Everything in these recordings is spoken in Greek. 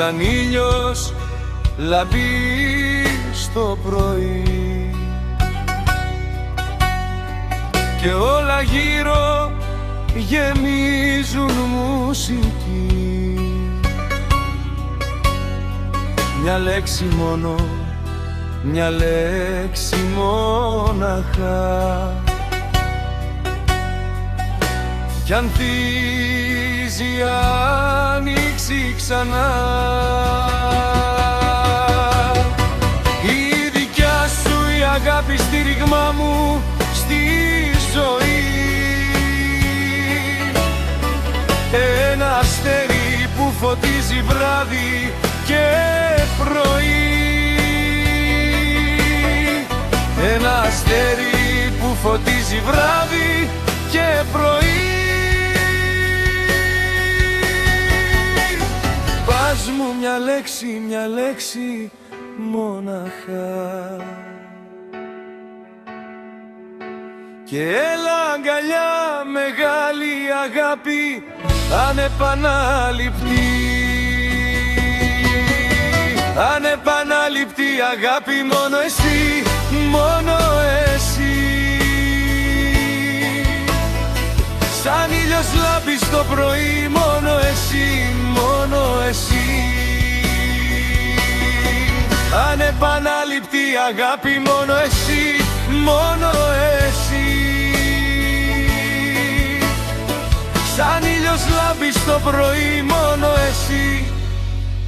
σαν ήλιος λαμπεί στο πρωί και όλα γύρω γεμίζουν μουσική. Μια λέξη μόνο, μια λέξη μόναχα, κι ανθίζει η άνοιξη ξανά. Η δικιά σου η αγάπη στήριγμά μου στη ζωή, ένα αστέρι που φωτίζει βράδυ και πρωί, ένα αστέρι που φωτίζει βράδυ και πρωί. Πας μου μια λέξη μόναχα και έλα αγκαλιά, μεγάλη αγάπη ανεπανάληπτη. Ανεπανάληπτη αγάπη, μόνο εσύ, μόνο εσύ. Σαν ήλιος λάμπεις το πρωί, μόνο εσύ, μόνο εσύ. Ανεπανάληπτη αγάπη, μόνο εσύ, μόνο εσύ. Σαν ήλιος λάμπεις το πρωί, μόνο εσύ,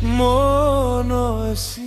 μόνο εσύ.